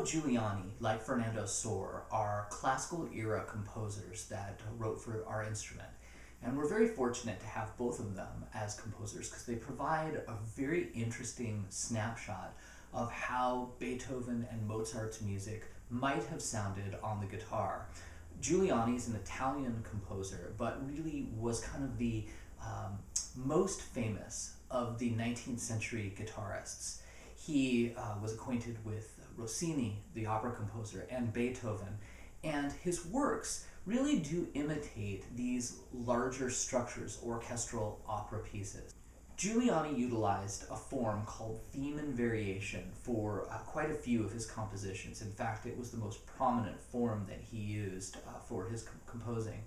Giuliani, like Fernando Sor, are classical era composers that wrote for our instrument. And we're very fortunate to have both of them as composers because they provide a very interesting snapshot of how Beethoven and Mozart's music might have sounded on the guitar. Giuliani is an Italian composer, but really was kind of the most famous of the 19th century guitarists. He was acquainted with Rossini, the opera composer, and Beethoven, and his works really do imitate these larger structures, orchestral opera pieces. Giuliani utilized a form called theme and variation for quite a few of his compositions. In fact, it was the most prominent form that he used for his composing.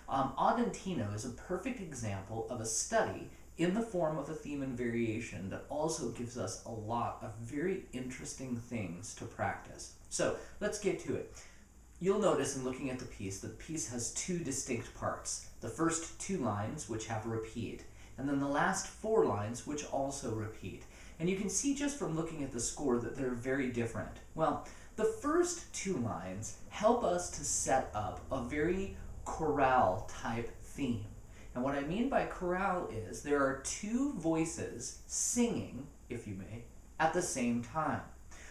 Andantino is a perfect example of a study in the form of a theme and variation that also gives us a lot of very interesting things to practice. So let's get to it. You'll notice in looking at the piece that the piece has two distinct parts. The first two lines, which have a repeat, and then the last four lines, which also repeat. And you can see just from looking at the score that they're very different. Well, the first two lines help us to set up a very chorale type theme. And what I mean by chorale is there are two voices singing, if you may, at the same time.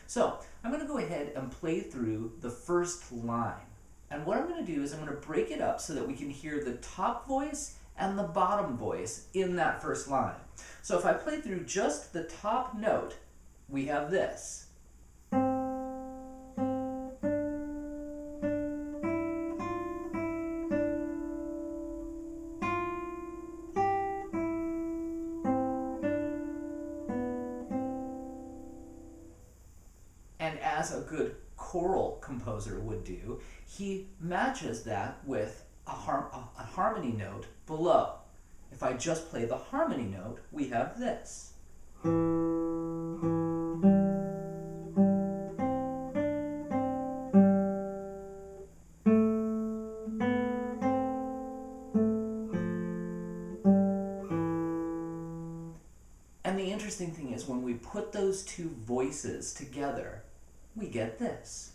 So I'm going to go ahead and play through the first line. And what I'm going to do is I'm going to break it up so that we can hear the top voice and the bottom voice in that first line. So if I play through just the top note, we have this. And as a good choral composer would do, he matches that with a harmony note below. If I just play the harmony note, we have this. And the interesting thing is when we put those two voices together, we get this.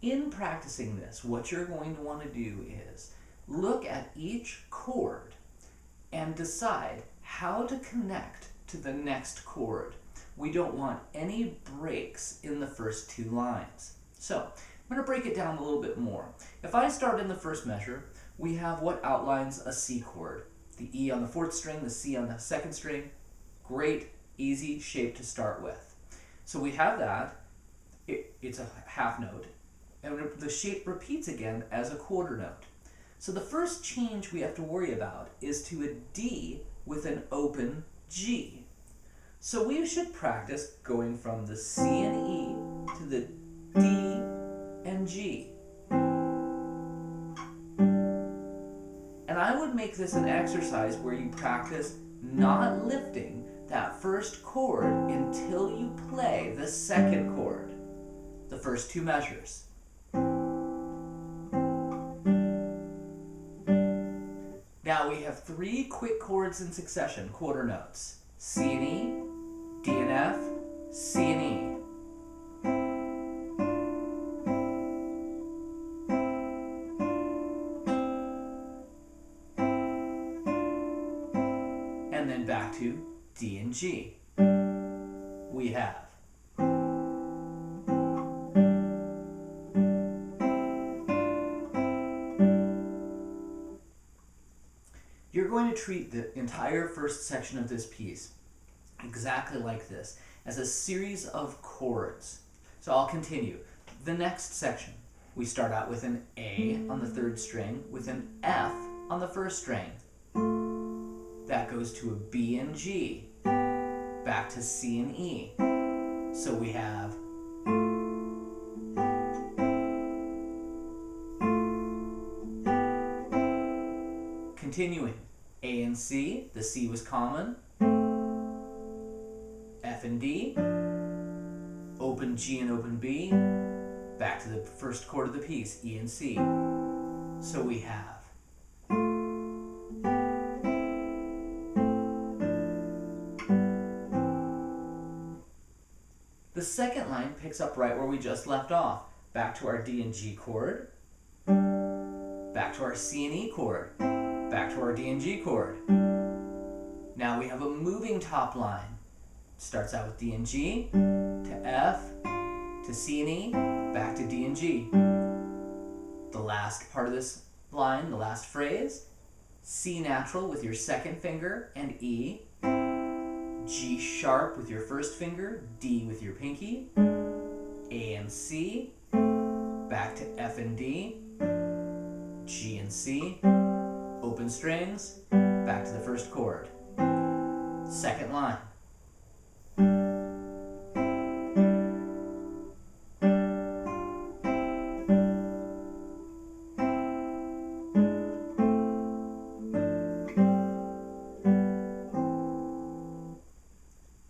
In practicing this, what you're going to want to do is look at each chord and decide how to connect to the next chord. We don't want any breaks in the first two lines. So I'm going to break it down a little bit more. If I start in the first measure, we have what outlines a C chord. The E on the fourth string, the C on the second string. Great, easy shape to start with. So we have that. It's a half note. And the shape repeats again as a quarter note. So the first change we have to worry about is to a D with an open G. So we should practice going from the C and E to the D and G. And I would make this an exercise where you practice not lifting that first chord until you play the second chord, the first two measures. Now we have three quick chords in succession, quarter notes. C and E, D and F, C and E. And then back to D and G. We have. You're going to treat the entire first section of this piece exactly like this, as a series of chords. So I'll continue. The next section, we start out with an A on the third string, with an F on the first string. That goes to a B and G, back to C and E. So we have continuing. A and C, the C was common. F and D, open open G and open B, back to the first chord of the piece, E and C. So we have the second line picks up right where we just left off. Back to our D and G chord, back to our C and E chord, back to our D and G chord. Now we have a moving top line. Starts out with D and G, to F, to C and E, back to D and G. The last part of this line, the last phrase, C natural with your second finger and E, G sharp with your first finger, D with your pinky, A and C, back to F and D, G and C, open strings, back to the first chord. Second line.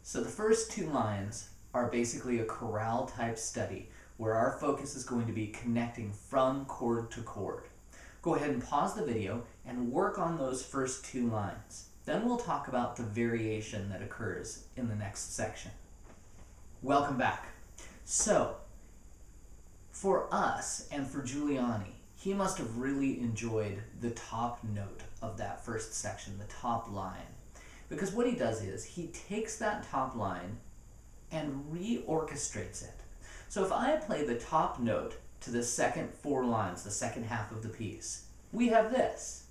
So the first two lines are basically a chorale type study where our focus is going to be connecting from chord to chord. Go ahead and pause the video and work on those first two lines. Then we'll talk about the variation that occurs in the next section. Welcome back. So, for us and for Giuliani, he must have really enjoyed the top note of that first section, the top line. Because what he does is, he takes that top line and reorchestrates it. So if I play the top note to the second four lines, the second half of the piece, we have this.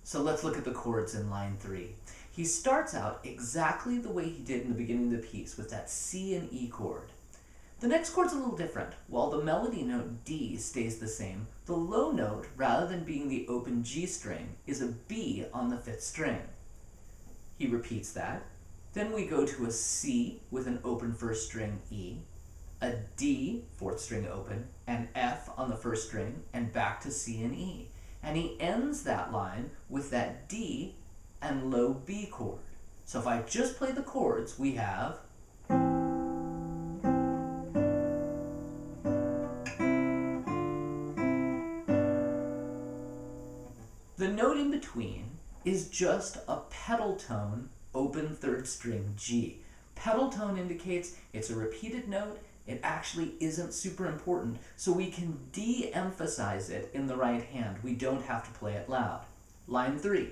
So let's look at the chords in line 3. He starts out exactly the way he did in the beginning of the piece with that C and E chord. The next chord's a little different. While the melody note D stays the same, the low note, rather than being the open G string, is a B on the 5th string. He repeats that. Then we go to a C with an open 1st string E, a D, 4th string open, and F on the 1st string, and back to C and E. And he ends that line with that D and low B chord. So if I just play the chords, we have the note in between is just a pedal tone, open 3rd string G. Pedal tone indicates it's a repeated note. It actually isn't super important, so we can de-emphasize it in the right hand. We don't have to play it loud. Line 3.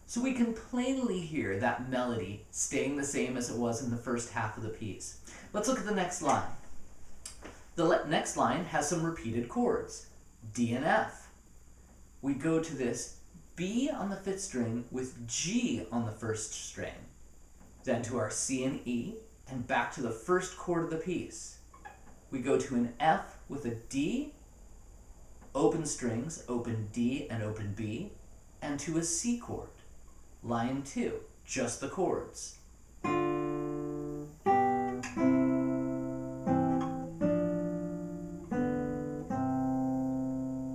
So we can plainly hear that melody staying the same as it was in the first half of the piece. Let's look at the next line. The next line has some repeated chords. D and F. We go to this B on the 5th string with G on the 1st string. Then to our C and E, and back to the first chord of the piece. We go to an F with a D, open strings, open D and open B, and to a C chord. Line 2, just the chords.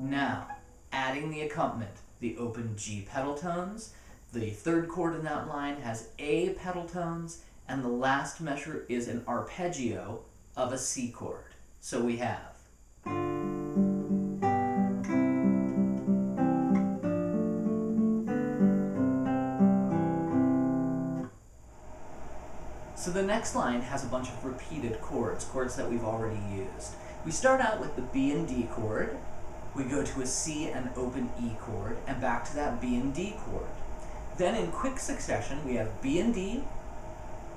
Now, adding the accompaniment, the open G pedal tones, the 3rd chord in that line has A pedal tones, and the last measure is an arpeggio of a C chord. So we have So the next line has a bunch of repeated chords that we've already used. We start out with the B and D chord. We go to a C and open E chord, and back to that B and D chord. Then in quick succession, we have B and D,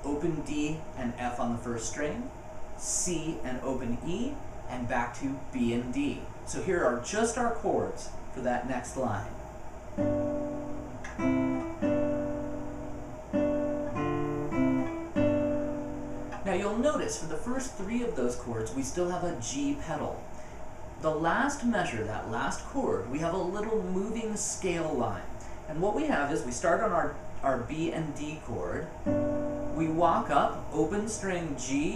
open D and F on the 1st string, C and open E, and back to B and D. So here are just our chords for that next line. Now you'll notice for the first 3 of those chords, we still have a G pedal. The last measure, that last chord, we have a little moving scale line. And what we have is we start on our B and D chord. We walk up, open string G,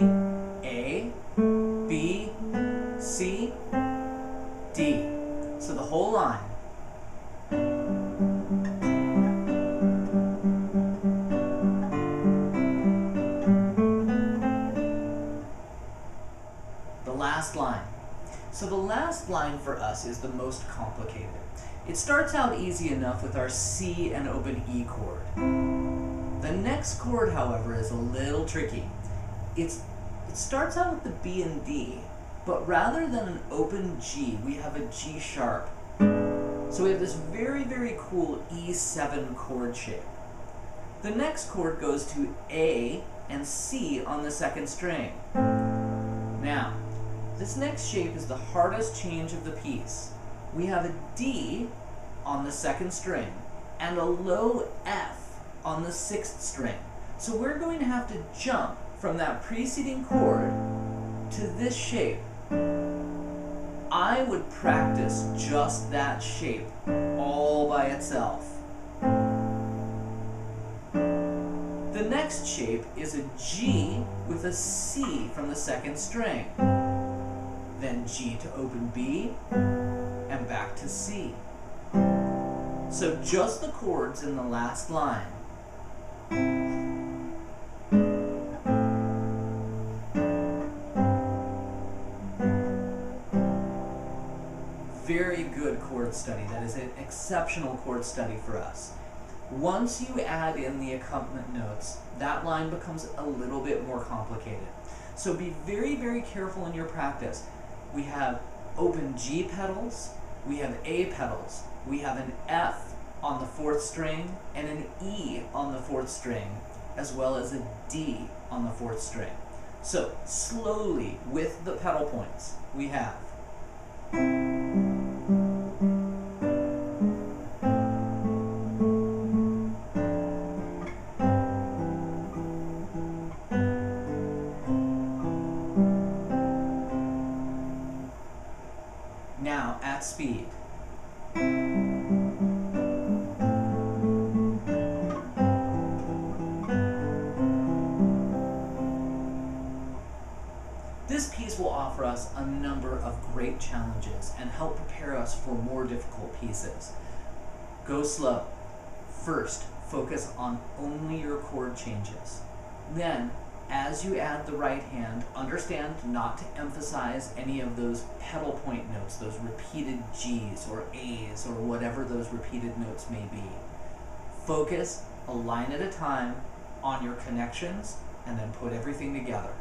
A, B, C, D. So the whole line. The last line. So the last line for us is the most complicated. It starts out easy enough with our C and open E chord. The next chord, however, is a little tricky. It starts out with the B and D, but rather than an open G, we have a G sharp. So we have this very, very cool E7 chord shape. The next chord goes to A and C on the second string. Now, this next shape is the hardest change of the piece. We have a D on the second string and a low F on the 6th string. So we're going to have to jump from that preceding chord to this shape. I would practice just that shape all by itself. The next shape is a G with a C from the second string. Then G to open B, and back to C. So just the chords in the last line. Very good chord study. That is an exceptional chord study for us. Once you add in the accompaniment notes, that line becomes a little bit more complicated. So be very, very careful in your practice. We have open G pedals, we have A pedals, we have an F on the 4th string and an E on the 4th string, as well as a D on the 4th string. So slowly, with the pedal points, we have now at speed. This piece will offer us a number of great challenges and help prepare us for more difficult pieces. Go slow. First, focus on only your chord changes. Then, as you add the right hand, understand not to emphasize any of those pedal point notes, those repeated G's or A's or whatever those repeated notes may be. Focus a line at a time on your connections and then put everything together.